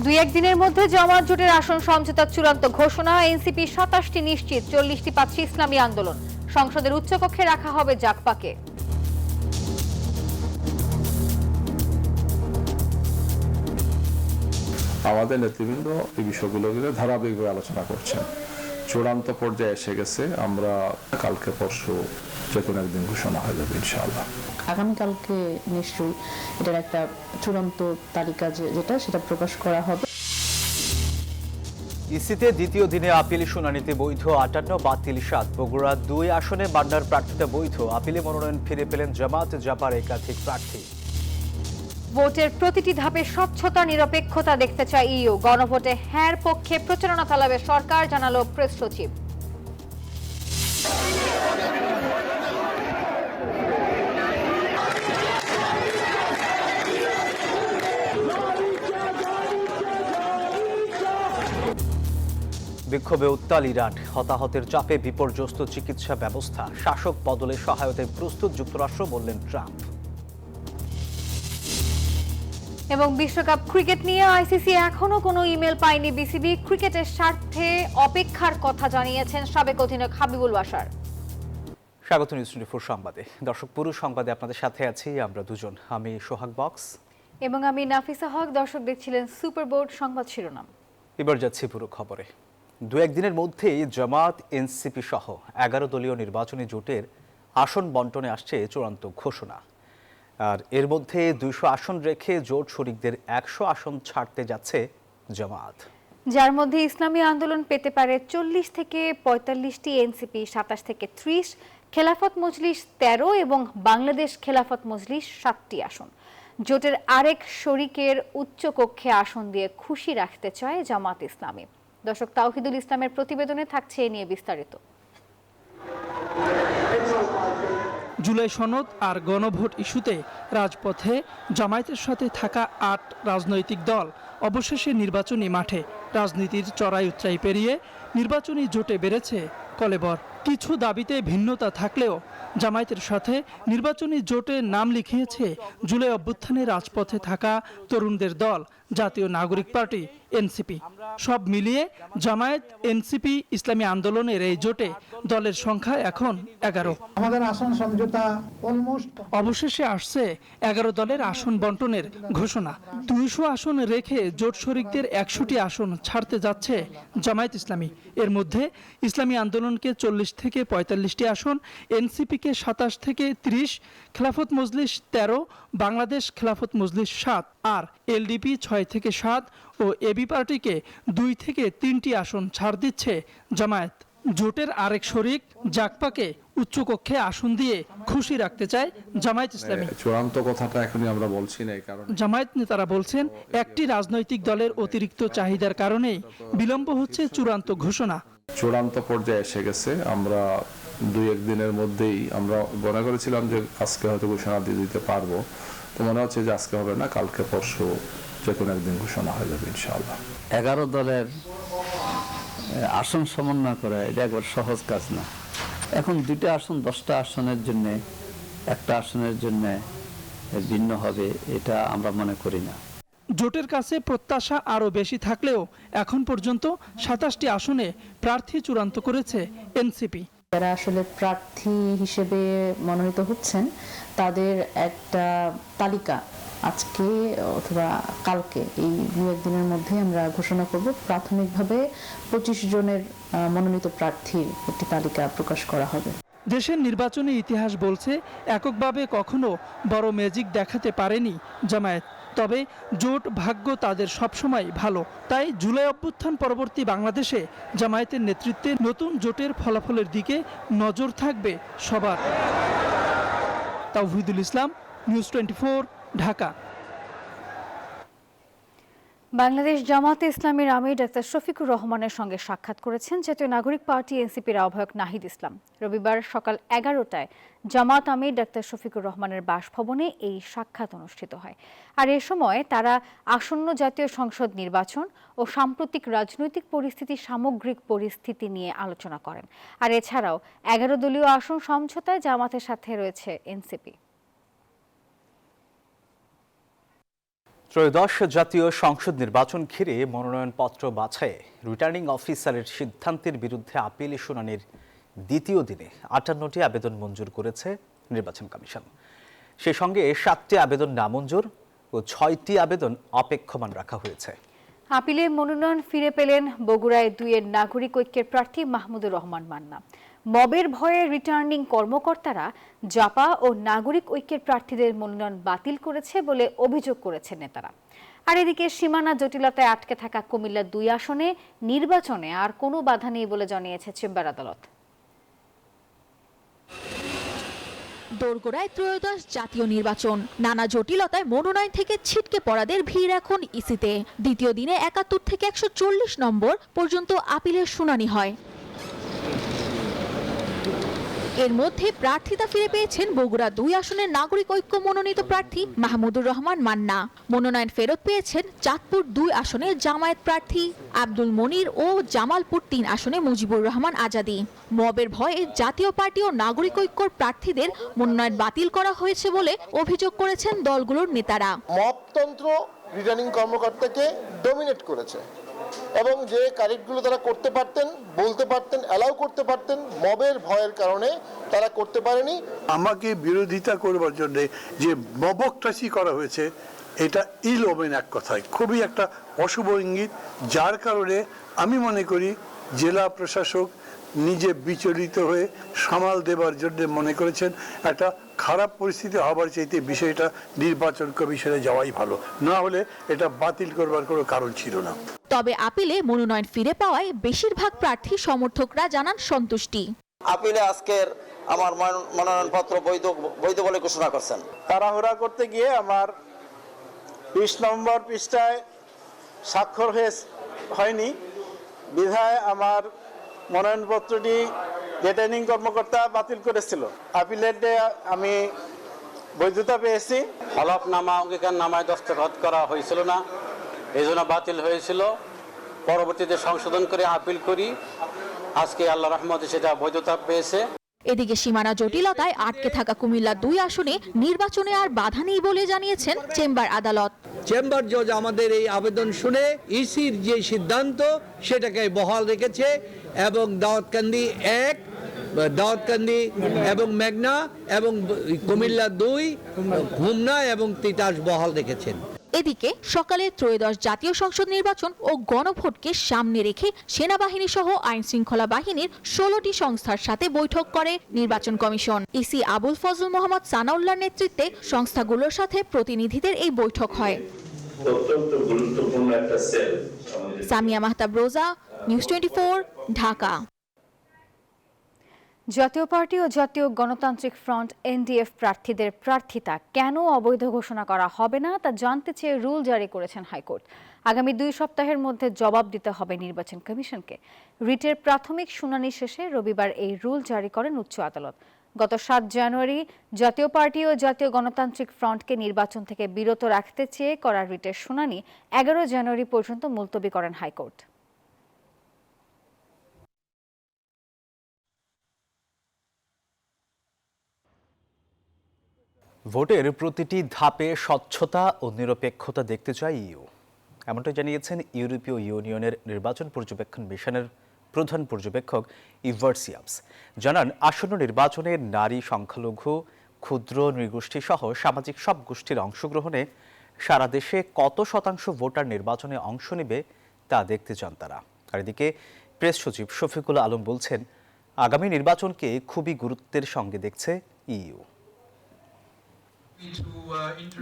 দুই-এক দিনের মধ্যে জামায়াত জোটের আসন সমঝোতার চূড়ান্ত ঘোষণা। এনসিপি 27টি নিশ্চিত, 40টি পাচ্ছে ইসলামী আন্দোলন। সংসদের উচ্চকক্ষে রাখা হবে জাকপাকে। আমাদের নেতৃবৃন্দ এই বিষয়গুলো ধারাবাহিকভাবে আলোচনা করছেন। চূড়ান্ত পর্যায়ে এসে গেছে। আমরা কালকে পরশু যে কোনো একদিন ঘোষণা হয়ে যাবে ইনশাআল্লাহ। আগামীকালকে নিশ্চয়ই এটার একটা চূড়ান্ত তালিকা যেটা সেটা প্রকাশ করা হবে। ইসিতে দ্বিতীয় দিনে আপিল শুনানিতে বৈধ 58, বাতিল 7। বগুড়া 2 আসনে মান্নার প্রার্থিতা বৈধ। আপিলে মনোনয়ন ফিরে পেলেন জামাত জাপার একাধিক প্রার্থী। ভোটের প্রতিটি ধাপে স্বচ্ছতা, নিরপেক্ষতা দেখতে চায় ইইউ। গণভোটে হ্যাঁর পক্ষে প্রচারণা চালাবে সরকার, জানালো প্রেস সচিব। বিক্ষোভে উত্তাল ইরান। হতাহতের চাপে বিপর্যস্ত চিকিৎসা ব্যবস্থা। শাসক বদলে সহায়তায় প্রস্তুত যুক্তরাষ্ট্র, বললেন ট্রাম্প। এবং বিশ্বকাপ ক্রিকেট নিয়ে আইসিসি এখনো কোনো ইমেল পায়নি বিসিবি। ক্রিকেটের স্বার্থে অপেক্ষার কথা জানিয়েছেন সাবেক অধিনায়ক হাবিবুল বাশার। স্বাগত নিউজ 24 সংবাদে। দর্শক, পুরো সংবাদে আপনাদের সাথে আছি আমরা দুজন। আমি সোহাগ বক্স এবং আমি নাফিসা হক। দর্শক দেখছিলেন সুপার বোর্ড সংবাদ শিরোনাম। এবার যাচ্ছি পুরো খবরে। 2-1 দিনের মধ্যেই জামাত, এনসিপি সহ 11 দলীয় নির্বাচনী জোটের আসন বন্টনে আসছে চূড়ান্ত ঘোষণা। আর এর মধ্যে 200 আসন রেখে জোট শরিকদের 100 আসন ছাড়তে যাচ্ছে জামাত, যার মধ্যে ইসলামী আন্দোলন পেতে পারে 40 থেকে 45টি, এনসিপি 27 থেকে 30, খেলাফত মজলিস 13 এবং বাংলাদেশ খেলাফত মজলিস 7টি আসন। জোটের আরেক শরিকের উচ্চকক্ষে আসন দিয়ে খুশি রাখতে চায় জামাত ইসলামী। দর্শক, তাওহিদুল ইসলামের প্রতিবেদনে থাকছে এ নিয়ে বিস্তারিত। জুলাই সনদ আর গণভোট ইস্যুতে রাজপথে জামায়াতের সাথে থাকা 8 রাজনৈতিক দল অবশেষে নির্বাচনী মাঠে। রাজনীতির চড়াই উতরাই পেরিয়ে নির্বাচনী জোটে বেড়েছে কলেবর। কিছু দাবিতে ভিন্নতা থাকলেও জামায়াতের সাথে নির্বাচনী জোটে নাম লিখিয়েছে জুলাই অভ্যুত্থানে রাজপথে থাকা তরুণদের দল জাতীয় নাগরিক পার্টি এনসিপি। সব মিলিয়ে জামায়াত, এনসিপি, ইসলামী আন্দোলনের এই জোটে দলের সংখ্যা এখন 11। আমাদের আসন সমঝোতা অবশেষে আসছে 11 দলের আসন বন্টনের ঘোষণা। 200 আসন রেখে জোট শরিকদের 100টি আসন ছাড়তে যাচ্ছে জামায়াত ইসলামী। এর মধ্যে ইসলামী আন্দোলনকে 40 থেকে 45টি আসন, এনসিপিকে 27 থেকে 30, খেলাফত মজলিস 13, বাংলাদেশ খেলাফত মজলিস 7 আর এলডিপি 6 থেকে 7 ও এবি পার্টিকে 2 থেকে 3টি আসন ছাড় দিচ্ছে জামায়াত। জোটের আরেক শরিক জাকপাকে উচ্চকক্ষে আসন দিয়ে খুশি রাখতে চায় জামায়াত ইসলামী। চূড়ান্ত কথাটা এখনই আমরা বলছি না, কারণ জামায়াত নেতারা বলছেন, একটি রাজনৈতিক দলের অতিরিক্ত চাহিদার কারণেই বিলম্ব হচ্ছে চূড়ান্ত ঘোষণা। চূড়ান্ত পর্যায়ে এসে গেছে। আমরা 2-1 দিনের মধ্যেই আমরা মনে করেছিলাম যে আজকে হয়তো ঘোষণা দিয়ে দিতে পারবো। তো মনে হচ্ছে যে আজকে হবে না, কালকে পরশু যে কোনো একদিন ঘোষণা হয়ে যাবে ইনশাআল্লাহ। 11 দলের আসন সমন্বয় করা এটা একবার সহজ কাজ না। এখন 2টা আসন 10টা আসনের জন্য, একটা আসনের জন্য ভিন্ন হবে, এটা আমরা মনে করি না। জোটের কাছে প্রত্যাশা আরও বেশি থাকলেও এখন পর্যন্ত 27টি আসনে প্রার্থী চূড়ান্ত করেছে এনসিপি। যারা আসলে প্রার্থী হিসেবে মনোনীত হচ্ছেন তাদের একটা তালিকা আজকে অথবা কালকে, এই 2-1 দিনের মধ্যে আমরা ঘোষণা করব। প্রাথমিকভাবে 25 জনের মনোনীত প্রার্থীর একটি তালিকা প্রকাশ করা হবে। দেশের নির্বাচনী ইতিহাস বলছে, এককভাবে কখনো বড় ম্যাজিক দেখাতে পারেনি জামায়াত। তবে জোট ভাগ্য তাদের সবসময় ভালো। তাই জুলাই অভ্যুত্থান পরবর্তী বাংলাদেশে জামায়াতের নেতৃত্বে নতুন জোটের ফলাফলের দিকে নজর থাকবে সবার। তাওহিদুল ইসলাম, নিউজ 24, ঢাকা। বাংলাদেশ জামাতে ইসলামীর আমির ডাক্তার শফিকুর রহমানের সঙ্গে সাক্ষাৎ করেছেন জাতীয় নাগরিক পার্টি এনসিপির আহ্বায়ক নাহিদ ইসলাম। রবিবার সকাল 11টায় জামাত আমির ডাক্তার শফিকুর রহমানের বাসভবনে এই সাক্ষাৎ অনুষ্ঠিত হয়। আর এ সময় তারা আসন্ন জাতীয় সংসদ নির্বাচন ও সাম্প্রতিক রাজনৈতিক পরিস্থিতির সামগ্রিক পরিস্থিতি নিয়ে আলোচনা করেন। আর এছাড়াও 11 দলীয় আসন সমঝোতায় জামাতের সাথে রয়েছে এনসিপি। ত্রয়োদশ জাতীয় সংসদ নির্বাচন ঘিরে মনোনয়নপত্র বাছাইয়ে রিটার্নিং অফিসারের সিদ্ধান্তের বিরুদ্ধে আপিল শুনানির দ্বিতীয় দিনে 58টি আবেদন মঞ্জুর করেছে নির্বাচন কমিশন। সেই সঙ্গে 7টি আবেদন নামঞ্জুর ও 6টি আবেদন অপেক্ষমান রাখা হয়েছে। আপিলে মনোনয়ন ফিরে পেলেন বগুড়ায় 2-এর নাগরিক ঐক্যের প্রার্থী মাহমুদুর রহমান মান্না। মবের ভয়ে রিটার্নিং কর্মকর্তারা জাপা ও নাগরিক ঐক্যের প্রার্থীদের মনোনয়ন বাতিল করেছে বলে অভিযোগ করেছেন নেতারা। আর এদিকে সীমানা জটিলতায় আটকে থাকা কুমিল্লা 2 আসনে নির্বাচনে আর কোনো বাধা নেই বলে জানিয়েছে চেম্বার আদালত। দোরগোড়ায় ত্রয়োদশ জাতীয় নির্বাচন, নানা জটিলতায় মনোনয়ন থেকে ছিটকে পড়াদের ভিড় এখন ইসিতে। দ্বিতীয় দিনে 71 থেকে 140 নম্বর পর্যন্ত আপিলের শুনানি হয়। এর মধ্যে প্রার্থিতা ফিরে পেয়েছেন বগুড়া 2 আসনের নাগরিক ঐক্য মনোনীত প্রার্থী মাহমুদুর রহমান মান্না। মনোনয়ন ফেরত পেয়েছেন চাঁদপুর 2 আসনে জামায়াত প্রার্থী আব্দুল মনির ও জামালপুর 3 আসনে মুজিবুর রহমান আজাদি। মবের ভয়ে জাতীয় পার্টি ও নাগরিক ঐক্যর প্রার্থীদের মনোনয়ন বাতিল করা হয়েছে বলে অভিযোগ করেছেন দলগুলোর নেতারা। মবতন্ত্র রিটার্নিং কর্মকর্তাকে ডমিনেট করেছে এবং যে কারেক্টগুলো তারা করতে পারতেন, বলতে পারতেন, অ্যালাউ করতে পারতেন, মবের ভয়ের কারণে তারা করতে পারেনি। আমাকে বিরোধিতা করবার জন্য যে মবক্রাসি করা হয়েছে, এটা ইলওমেন এক কথায় খুবই একটা অশুভ ইঙ্গিত, যার কারণে আমি মনে করি জেলা প্রশাসক নিজে বিচলিত হয়ে সামাল দেবার জন্য মনে করেছেন একটা খারাপ পরিস্থিতি হবার চাইতে বিষয়টা নির্বাচন কমিশনে যাওয়াই ভালো, না হলে এটা বাতিল করবার কোনো কারণ ছিল না। তবে আপিলে মনোনয়ন ফিরে পাওয়ায় বেশিরভাগ প্রার্থী সমর্থকরা জানান সন্তুষ্টি। আপিলে আজকের আমার মনোনয়নপত্র বৈধ বলে ঘোষণা করছেন। তাড়াহুড়া করতে গিয়ে আমার 20 নম্বর পৃষ্ঠায় স্বাক্ষর হয়নি বিধায় আমার মনোনয়নপত্রটি রিটার্নিং কর্মকর্তা বাতিল করেছিল। আপিলেটে আমি বৈধতা পেয়েছি। হলফনামা অঙ্গীকারনামায় দস্তখত করা হয়েছিল না, এই জন্য বাতিল হয়েছিল। পরবর্তীতে সংশোধন করে আপিল করি, আজকে আল্লাহ রহমতে সেটা বৈধতা পেয়েছে। এদিকে সীমানা জটিলতায় আটকে থাকা কুমিল্লা 2 আসনে নির্বাচনে আর বাধা নেই বলে জানিয়েছেন চেম্বার আদালত। চেম্বার জজ আমাদের এই আবেদন শুনে ইসির যে সিদ্ধান্ত সেটাকে বহাল রেখেছে এবং দাউদকান্দি 1, দাউদকান্দি এবং মেঘনা এবং কুমিল্লা 2, হোমনা এবং তিতাস বহাল রেখেছেন। এদিকে সকালে ত্রয়োদশ জাতীয় সংসদ নির্বাচন ও গণভোটকে সামনে রেখে সেনাবাহিনী সহ আইন শৃঙ্খলা বাহিনীর 16টি সংস্থার সাথে বৈঠক করে নির্বাচন কমিশন। ইসি আবুল ফজল মোহাম্মদ সানাউল্লাহর নেতৃত্বে সংস্থাগুলোর সাথে প্রতিনিধিদের এই বৈঠক হয়। সামিয়া মাহতাব রোজা, নিউজ 24, ঢাকা। জাতীয় পার্টি ও জাতীয় গণতান্ত্রিক ফ্রন্ট এনডিএফ প্রার্থীদের প্রার্থিতা কেন অবৈধ ঘোষণা করা হবে না তা জানতে চেয়ে রুল জারি করেছেন হাইকোর্ট। আগামী 2 সপ্তাহের মধ্যে জবাব দিতে হবে নির্বাচন কমিশনকে। রিটের প্রাথমিক শুনানি শেষে রবিবার এই রুল জারি করেন উচ্চ আদালত। গত 7 জানুয়ারি জাতীয় পার্টি ও জাতীয় গণতান্ত্রিক ফ্রন্টকে নির্বাচন থেকে বিরত রাখতে চেয়ে করা রিটের শুনানি 11 জানুয়ারি পর্যন্ত মুলতবি করেন হাইকোর্ট। ভোটের প্রতিটি ধাপে স্বচ্ছতা ও নিরপেক্ষতা দেখতে চায় ইইউ, এমনটা জানিয়েছেন ইউরোপীয় ইউনিয়নের নির্বাচন পর্যবেক্ষণ মিশনের প্রধান পর্যবেক্ষক ইভার্সিয়াপস। জানান, আসন্ন নির্বাচনে নারী, সংখ্যালঘু, ক্ষুদ্র নৃগোষ্ঠী সহ সামাজিক সব গোষ্ঠীর অংশগ্রহণে সারা দেশে কত শতাংশ ভোটার নির্বাচনে অংশ নেবে তা দেখতে চান তারা। আর এদিকে প্রেস সচিব শফিকুল আলম বলছেন, আগামী নির্বাচনকে খুবই গুরুত্বের সঙ্গে দেখছে ইইউ।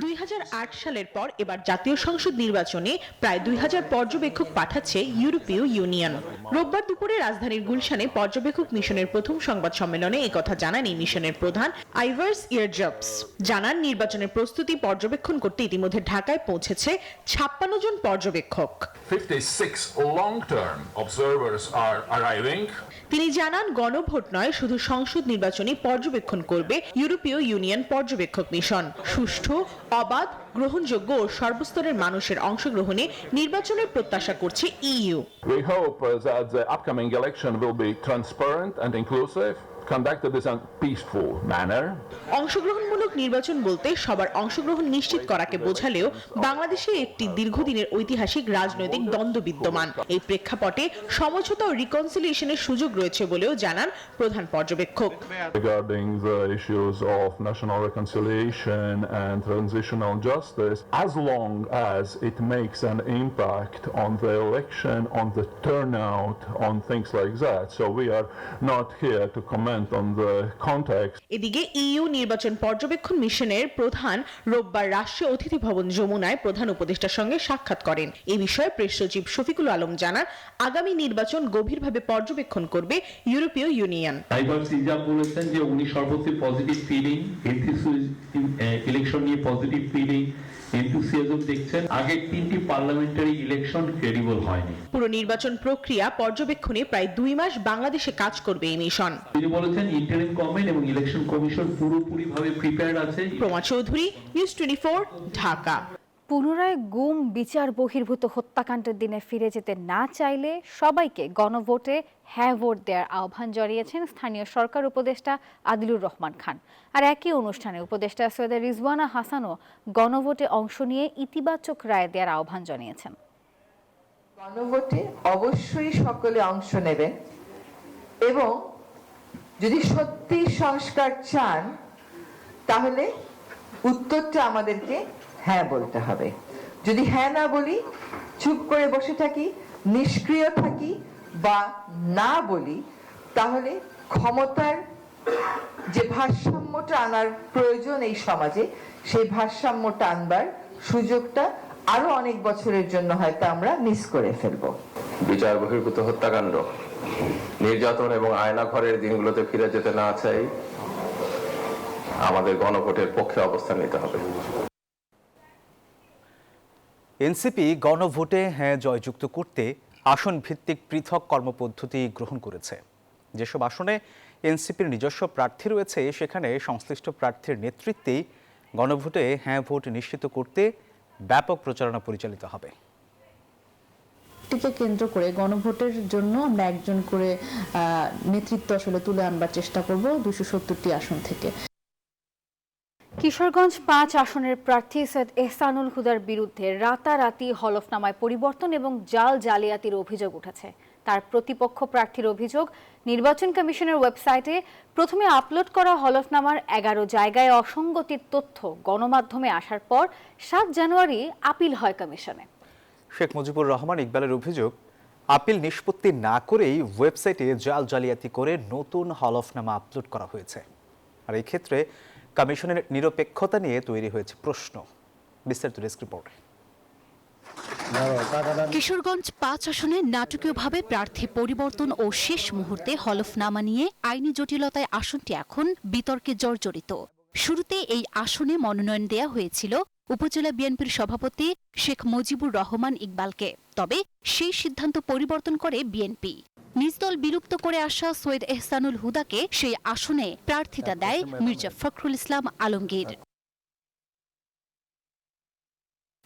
2008 সালের পর এবার জাতীয় সংসদ নির্বাচনে প্রায় 2000 পর্যবেক্ষক পাঠাচ্ছে ইউরোপীয় ইউনিয়ন। রোববার দুপুরে রাজধানীর গুলশানে পর্যবেক্ষক মিশনের প্রথম সংবাদ সম্মেলনে একথা জানান এই মিশনের প্রধান আইভার্স ইয়ারজপস। জানান, নির্বাচনের প্রস্তুতি পর্যবেক্ষণ করতে ইতিমধ্যে ঢাকায় পৌঁছেছে 56 জন পর্যবেক্ষক। 56 long-term observers are arriving. তিনি জানান, গণভোট নয়, শুধু সংসদ নির্বাচনই পর্যবেক্ষণ করবে ইউরোপীয় ইউনিয়ন পর্যবেক্ষক মিশন। সুষ্ঠু, অবাধ, গ্রহণযোগ্য ও সর্বস্তরের মানুষের অংশগ্রহণে নির্বাচনের প্রত্যাশা করছে EU. We hope that the upcoming election will be transparent and inclusive. conducted this in a peaceful manner. অংশগ্রহণমূলক নির্বাচন বলতে সবার অংশগ্রহণ নিশ্চিত করাকে বোঝালেও বাংলাদেশে একটি দীর্ঘদিনের ঐতিহাসিক রাজনৈতিক দ্বন্দ্ব বিদ্যমান। এই প্রেক্ষাপটে সমঝোতা ও রিকনসিলিয়েশনের সুযোগ রয়েছে বলেও জানান প্রধান পর্যবেক্ষক। Regarding the issues of national reconciliation and transitional justice, as long as it makes an impact on the election, on the turnout, on things like that. So we are not here to comment on the context. এদিকে EU নির্বাচন পর্যবেক্ষণ মিশনের প্রধান রোববার রাষ্ট্রীয় অতিথি ভবন যমুনায় প্রধান উপদেষ্টার সঙ্গে সাক্ষাৎ করেন। এই বিষয়ে প্রেস সচিব শফিকুল আলম জানান, আগামী নির্বাচন গভীরভাবে পর্যবেক্ষণ করবে ইউরোপীয় ইউনিয়ন। বলেছেন যে উনি সর্বত্র পজিটিভ ফিলিং, ইলেকশন নিয়ে পজিটিভ ফিলিং, এনথুসিয়াজম দেখছেন। আগের 3টি পার্লামেন্টারি ইলেকশন ক্রেডিবল হয়নি। পুরো নির্বাচন প্রক্রিয়া পর্যবেক্ষণে প্রায় 2 মাস বাংলাদেশে কাজ করবে এই মিশন। তিনি বলেছেন ইন্টারিম গভর্নমেন্ট এবং ইলেকশন কমিশন পুরোপুরিভাবে প্রিপেয়ার্ড আছে। প্রমা চৌধুরী, নিউজ 24, ঢাকা। পুনরায় গুম বিচার বহির্ভূত হত্যাকাণ্ডের দিনে ফিরে যেতে না চাইলে সবাইকে গণভোটে হ্যাঁ ভোট দেওয়ার আহ্বান জানিয়েছেন স্থানীয় সরকার উপদেষ্টা আদিলুর রহমান খান। আর একই অনুষ্ঠানে উপদেষ্টা সৈয়দ রিজওয়ানা হাসানও গণভোটে অংশ নিয়ে ইতিবাচক রায় দেওয়ার আহ্বান জানিয়েছেন। গণভোটে অবশ্যই সকলে অংশ নেবেন এবং যদি সত্যি সংস্কার চান তাহলে উত্তরটা আমাদেরকে হ্যাঁ বলতে হবে। যদি হ্যাঁ না বলি, চুপ করে বসে থাকি, নিষ্ক্রিয় থাকি বা না বলি, তাহলে ক্ষমতার যে ভারসাম্যটা আনার প্রয়োজন এই সমাজে, সেই ভারসাম্যটা আনবার সুযোগটা আরো অনেক বছরের জন্য হয়তো আমরা মিস করে ফেলবো। বিচার বহির্ভূত হত্যাকাণ্ড, নির্যাতন এবং আয়নাঘরের দিনগুলোতে ফিরে যেতে না চাই, আমাদের গণভোটের পক্ষে অবস্থান নিতে হবে। এনসিপি গণভোটে হ্যাঁ জয়যুক্ত করতে আসন ভিত্তিক পৃথক কর্মপদ্ধতি গ্রহণ করেছে। যেসব আসনে এনসিপির নিজস্ব প্রার্থী রয়েছে সেখানে সংশ্লিষ্ট প্রার্থীর নেতৃত্বেই গণভোটে হ্যাঁ ভোট নিশ্চিত করতে ব্যাপক প্রচারণা পরিচালিত হবে। টিকে কেন্দ্র করে গণভোটের জন্য আমরা একজন করে নেতৃত্ব আসলে তুলে আনবার চেষ্টা করব 270টি আসন থেকে। কিশোরগঞ্জ 5 আসনের প্রার্থী সৈয়দ এহসানুল হুদার বিরুদ্ধে রাতারাতি হলফনামায় পরিবর্তন এবং জাল জালিয়াতির অভিযোগ উঠেছে। তার প্রতিপক্ষ প্রার্থীর অভিযোগ, নির্বাচন কমিশনের ওয়েবসাইটে প্রথমে আপলোড করা হলফনামার 11 জায়গায় অসঙ্গতির তথ্য গণমাধ্যমে আসার পর 7 জানুয়ারি আপিল হয় কমিশনে। শেখ মুজিবুর রহমান ইকবালের অভিযোগ, আপিল নিষ্পত্তি না করেই ওয়েবসাইটে জাল জালিয়াতি করে নতুন হলফনামা আপলোড করা হয়েছে। আর এই ক্ষেত্রে কমিশনের নিরপেক্ষতা নিয়ে তৈরি হয়েছে প্রশ্ন। বিস্তারিত ডেস্ক রিপোর্টে। কিশোরগঞ্জ 5 আসনে নাটকীয়ভাবে প্রার্থী পরিবর্তন ও শেষ মুহূর্তে হলফনামা নিয়ে আইনি জটিলতায় আসনটি এখন বিতর্কে জর্জরিত। শুরুতে এই আসনে মনোনয়ন দেয়া হয়েছিল উপজেলা বিএনপির সভাপতি শেখ মুজিবুর রহমান ইকবালকে, তবে সেই সিদ্ধান্ত পরিবর্তন করে বিএনপি। নিজ দল বিলুপ্ত করে আসা সৈয়দ এহসানুল হুদাকে সেই আসনে প্রার্থিতা দেয় মির্জা ফখরুল ইসলাম আলমগীর।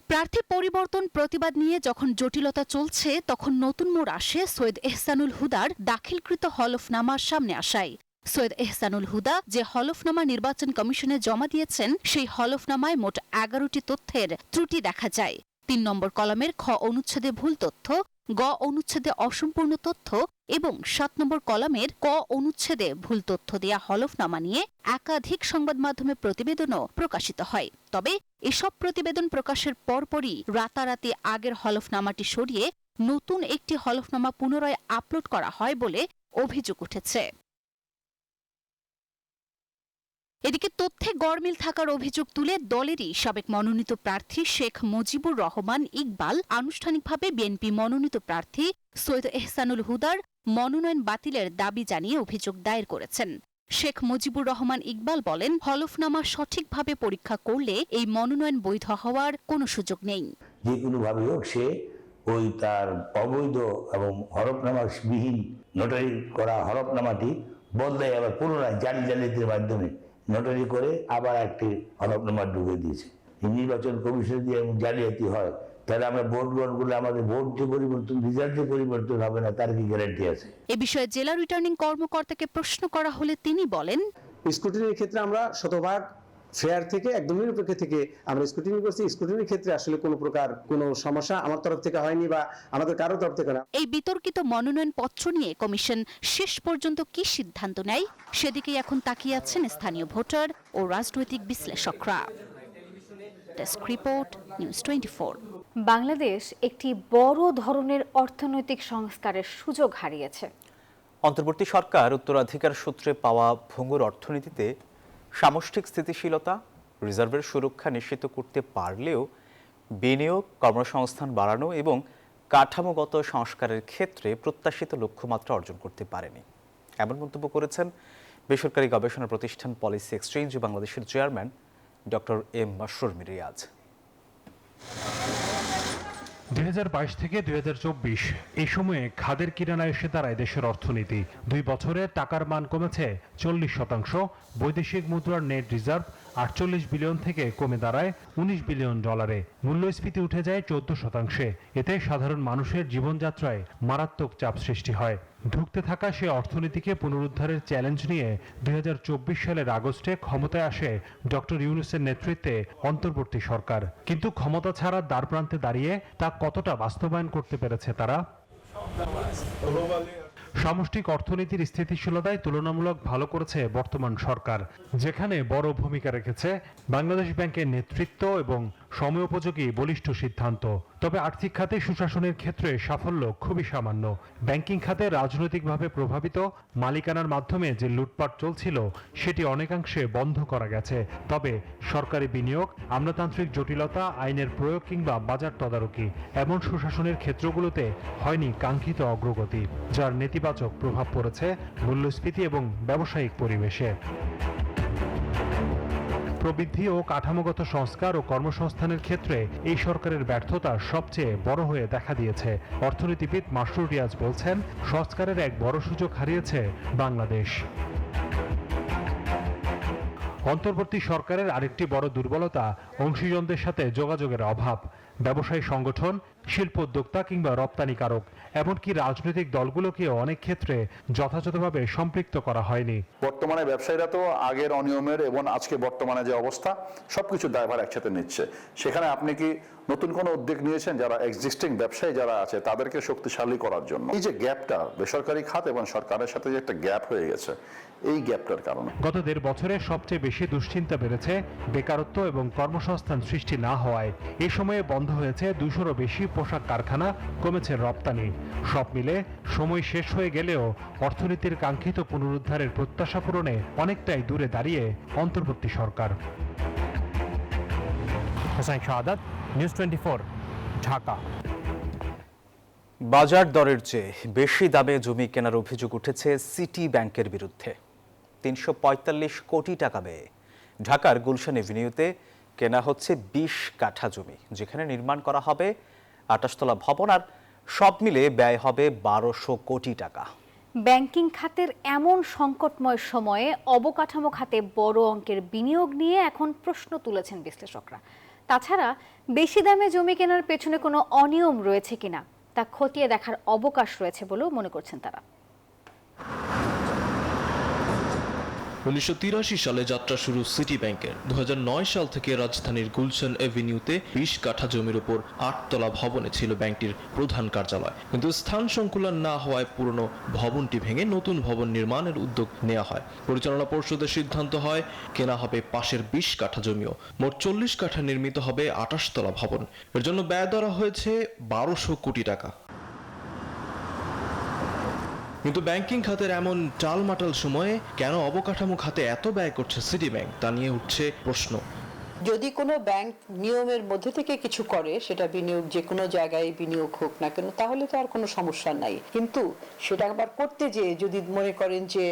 প্রার্থী পরিবর্তন প্রতিবাদ নিয়ে যখন জটিলতা চলছে, তখন নতুন মোড় আসে সৈয়দ এহসানুল হুদার দাখিলকৃত হলফনামার সামনে আসায়। সৈয়দ এহসানুল হুদা যে হলফনামা নির্বাচন কমিশনে জমা দিয়েছেন, সেই হলফনামায় মোট 11টি তথ্যের ত্রুটি দেখা যায়। 3 নম্বর কলামের খ অনুচ্ছেদে ভুল তথ্য, গ অনুচ্ছেদে অসম্পূর্ণ তথ্য এবং 7 নম্বর কলামের ক অনুচ্ছেদে ভুল তথ্য দেয়া হলফনামা নিয়ে একাধিক সংবাদ মাধ্যমে প্রতিবেদনও প্রকাশিত হয়। তবে এসব প্রতিবেদন প্রকাশের পরপরই রাতারাতি আগের হলফনামাটি সরিয়ে নতুন একটি হলফনামা পুনরায় আপলোড করা হয় বলে অভিযোগ উঠেছে। এদিকে তথ্যে গড়মিল থাকার অভিযোগ তুলে দলেরই সাবেক মনোনীত প্রার্থী শেখ মুজিবুর রহমান ইকবাল আনুষ্ঠানিকভাবে বিএনপি মনোনীত প্রার্থী সৈয়দ এহসানুল হুদার মনোনয়ন বাতিলের দাবি জানিয়ে অভিযোগ দায়ের করেছেন। শেখ মুজিবুর রহমান ইকবাল বলেন, হলফনামা সঠিকভাবে পরীক্ষা করলে এই মনোনয়ন বৈধ হওয়ার কোনো সুযোগ নেই। যে কোনোভাবে হোক সে ওই তার অবৈধ এবং হলফনামাবিহীন নোটারি করা হলফনামাটি বদলায় আবার পুনরায় জালিয়াতির মাধ্যমে নোটারি করে আবার একটি হলফনামা ঢুকে দিয়েছে। নির্বাচন কমিশন দিয়ে জালিয়াতি হয়, তাহলে আমরা ভোট গ্রহণ করলে আমাদের ভোট যে পরিবর্তন, রেজাল্ট যে পরিবর্তন হবে না, তার কি গ্যারান্টি আছে? এ বিষয়ে জেলা রিটার্নিং কর্মকর্তাকে প্রশ্ন করা হলে তিনি বলেন, স্ক্রুটিনির ক্ষেত্রে আমরা শতভাগ ফেয়ার থেকে একদম নিরপেক্ষ থেকে আমরা স্ক্রুটিনি করছি। স্ক্রুটিনির ক্ষেত্রে আসলে কোনো প্রকার কোনো সমস্যা আমার তরফ থেকে হয়নি বা আমাদের কারো তরফ থেকে না। এই বিতর্কিত মনোনয়ন পত্র নিয়ে কমিশন শেষ পর্যন্ত কি সিদ্ধান্ত নেয় সেদিকেই এখন তাকিয়ে আছেন স্থানীয় ভোটার ও রাজনৈতিক বিশ্লেষকরা। Desk report, news 24। বাংলাদেশ একটি বড় ধরনের অর্থনৈতিক সংস্কারের সুযোগ হারিয়েছে। অন্তর্বর্তী সরকার উত্তরাধিকার সূত্রে পাওয়া ভঙ্গুর অর্থনীতিতে সামষ্টিক স্থিতিশীলতা, রিজার্ভের সুরক্ষা নিশ্চিত করতে পারলেও বিনিয়োগ, কর্মসংস্থান বাড়ানো এবং কাঠামোগত সংস্কারের ক্ষেত্রে প্রত্যাশিত লক্ষ্যমাত্রা অর্জন করতে পারেনি, এমন মন্তব্য করেছেন বেসরকারি গবেষণা প্রতিষ্ঠান পলিসি এক্সচেঞ্জ বাংলাদেশের চেয়ারম্যান ডক্টর এম মাসরুর মিরিয়াজ। 2022 থেকে 2024 এই সময়ে খাদের কিনারায় এসে দাঁড়ায় দেশের অর্থনীতি। 2 বছরে টাকার মান কমেছে 40%, বৈদেশিক মুদ্রার নেট রিজার্ভ 48 বিলিয়ন থেকে কমে দাঁড়ায় 19 বিলিয়ন ডলারে, মূল্যস্ফীতি উঠে যায় 14%। এতে সাধারণ মানুষের জীবনযাত্রায় মারাত্মক চাপ সৃষ্টি হয়। ঢুকতে থাকা সে অর্থনীতিকে পুনরুদ্ধারের চ্যালেঞ্জ নিয়ে 2024 সালের আগস্টে ক্ষমতায় আসে ডক্টর ইউনূসের নেতৃত্বে অন্তর্বর্তী সরকার। কিন্তু ক্ষমতা ছাড়া দ্বারপ্রান্তে দাঁড়িয়ে তা কতটা বাস্তবায়ন করতে পেরেছে তারা? সামষ্টিক অর্থনীতির স্থিতিশীলতায় তুলনামূলক ভালো করেছে বর্তমান সরকার, যেখানে বড় ভূমিকা রেখেছে বাংলাদেশ ব্যাংকের নেতৃত্ব এবং সময়োপযোগী বলিষ্ঠ সিদ্ধান্ত। তবে আর্থিক খাতে সুশাসনের ক্ষেত্রে সাফল্য খুবই সামান্য। ব্যাংকিং খাতে রাজনৈতিকভাবে প্রভাবিত মালিকানার মাধ্যমে যে লুটপাট চলছিল সেটি অনেকাংশে বন্ধ করা গেছে। তবে সরকারি বিনিয়োগ, আমলাতান্ত্রিক জটিলতা, আইনের প্রয়োগ কিংবা বাজার তদারকি এমন সুশাসনের ক্ষেত্রগুলোতে হয়নি কাঙ্ক্ষিত অগ্রগতি, যার নেতিবাচক প্রভাব পড়েছে মূল্যস্ফীতি এবং ব্যবসায়িক পরিবেশে। প্রবৃদ্ধি ও কাঠামোগত সংস্কার ও কর্মসংস্থানের ক্ষেত্রে এই সরকারের ব্যর্থতা সবচেয়ে বড় হয়ে দেখা দিয়েছে। অর্থনীতিবিদ মাসরুর রিয়াজ বলছেন, সংস্কারের এক বড় সুযোগ হারিয়েছে বাংলাদেশ। অন্তর্বর্তী সরকারের আরেকটি বড় দুর্বলতা অংশীজনদের সাথে যোগাযোগের অভাব। ব্যবসায়ী সংগঠন, শিল্প উদ্যোক্তা কিংবা রপ্তানিকারক, এমনকি রাজনৈতিক দলগুলোকেও অনেক ক্ষেত্রে যথাযথভাবে সম্পৃক্ত করা হয়নি। বর্তমানে ব্যবসায়ীরা তো আগের অনিয়মের এবং আজকে বর্তমানে যে অবস্থা সবকিছু দায়ভার একসাথে নিচ্ছে। সেখানে আপনি কি নতুন কোনো উদ্যোগ নিয়েছেন যারা এক্সিস্টিং ব্যবসায়ী যারা আছে তাদেরকে শক্তিশালী করার জন্য? এই যে গ্যাপটা বেসরকারি খাত এবং সরকারের সাথে যে একটা গ্যাপ হয়ে গেছে, এই গ্যাপটার কারণে গত 1.5 বছরে সবচেয়ে বেশি দুশ্চিন্তা বেড়েছে বেকারত্ব এবং কর্মসংস্থান সৃষ্টি না হওয়ায়। এই সময়ে বন্ধ হয়েছে 200-রও বেশি পোশাক কারখানা, কমেছে রপ্তানি। সব মিলে সময় শেষ হয়ে গেলেও অর্থনীতির কাঙ্ক্ষিত পুনরুদ্ধারের প্রত্যাশা পূরণে অনেকটাই দূরে দাঁড়িয়ে অন্তর্বর্তী সরকার। হোসেন শাহাদাত, নিউজ 24, ঢাকা। বাজার দরের চেয়ে বেশি দামে জমি কেনার অভিযোগ উঠেছে সিটি ব্যাংকের বিরুদ্ধে। 345 কোটি টাকা ব্যয়ে ঢাকার গুলশান এভিনিউতে কেনা হচ্ছে 20 কাঠা জমি, যেখানে নির্মাণ করা হবে 28 তলা ভবন, আর সব মিলে ব্যয় হবে 1200 কোটি টাকা। ব্যাংকিং খাতের এমন সংকটময় সময়ে অবকাঠামো খাতে বড় অঙ্কের বিনিয়োগ নিয়ে এখন প্রশ্ন তুলেছেন বিশ্লেষকরা। তাছাড়া বেশি দামে জমি কেনার পেছনে কোনো অনিয়ম রয়েছে কিনা তা খতিয়ে দেখার অবকাশ রয়েছে বলেও মনে করছেন তারা। 1983 সালে যাত্রা শুরু সিটি ব্যাংকের। 2009 সাল থেকে রাজধানীর গুলশান এভিনিউতে 20 কাঠা জমির উপর 8 তলা ভবনে ছিল ব্যাংকটির প্রধান কার্যালয়। কিন্তু স্থান সংকুলন না হওয়ায় পুরনো ভবনটি ভেঙে নতুন ভবন নির্মাণের উদ্যোগ নেওয়া হয়। পরিচালনা পর্ষদের সিদ্ধান্ত হয় কেনা হবে পাশের 20 কাঠা জমিও। মোট 40 কাঠা নির্মিত হবে 28 তলা ভবন। এর জন্য ব্যয় ধরা হয়েছে 1200 কোটি টাকা। কিন্তু ব্যাংকিং খাতের এমন টালমাটাল সময়ে কেন অবকাঠামো খাতে এত ব্যয় করছে সিটি ব্যাংক, তা নিয়ে উঠছে প্রশ্ন। যদি কোনো ব্যাংক নিয়মের মধ্যে থেকে কিছু করে, সেটা বিনিয়োগ যে কোনো জায়গায় বিনিয়োগ হোক না কেন, তাহলে তো আর কোনো সমস্যা নাই। কিন্তু সেটা আবার করতে যেয়ে যদি মনে করেন যে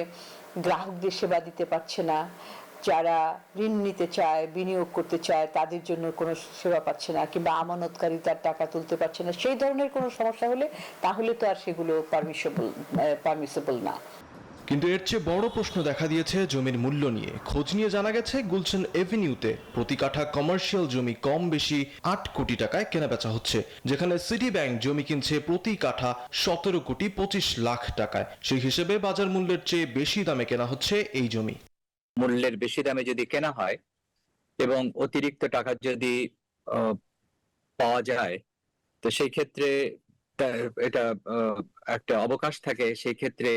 গ্রাহকদের সেবা দিতে পারছে না, যারা ঋণ নিতে চায়, বিনিয়োগ করতে চায়, তাদের জন্য কোনো সেবা পাচ্ছে না, কিংবা আমানতকারী তার টাকা তুলতে পারছে না, সেই ধরনের কোনো সমস্যা হলে তাহলে তো আর সেগুলো পারমিসেবল না। কিন্তু এর চেয়ে বড় প্রশ্ন দেখা দিয়েছে জমির মূল্য নিয়ে। খোঁজ নিয়ে জানা গেছে গুলশান এভিনিউতে প্রতি কাঠা কমার্শিয়াল জমি কম বেশি 8 কোটি টাকায় কেনাবেচা হচ্ছে, যেখানে সিটি ব্যাংক জমি কিনছে প্রতি কাঠা 17 কোটি 25 লাখ টাকায়। সেই হিসেবে বাজার মূল্যের চেয়ে বেশি দামে কেনা হচ্ছে এই জমি। মূল্যের বেশি দামে যদি কেনা হয় এবং অতিরিক্ত টাকা যদি পাওয়া যায়, তো সেই ক্ষেত্রে এটা একটা অবকাশ থাকে, সেই ক্ষেত্রে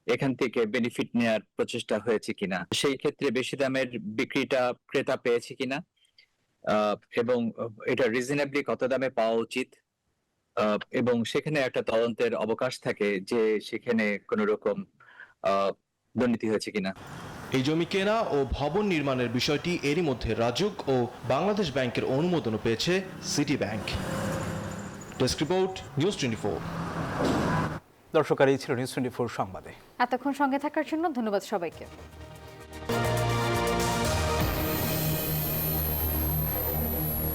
এখান থেকে বেনিফিট নেয়ার প্রচেষ্টা হয়েছে কিনা, সেই ক্ষেত্রে বেশি দামের বিক্রিটা ক্রেতা পেয়েছে কিনা, এবং এটা রিজনেবলি কত দামে পাওয়া উচিত, এবং সেখানে একটা তদন্তের অবকাশ থাকে যে সেখানে কোনো রকম দুর্নীতি হয়েছে কিনা। এই জমি কেনা ও ভবন নির্মাণের বিষয়টি এরই মধ্যে রাজুক ও বাংলাদেশ ব্যাংকের অনুমোদনও পেয়েছে city bank. Desk report, news 24। দর্শক, আর এই ছিল নিউজ 24 সংবাদে। এতক্ষণ সঙ্গে থাকার জন্য ধন্যবাদ সবাইকে।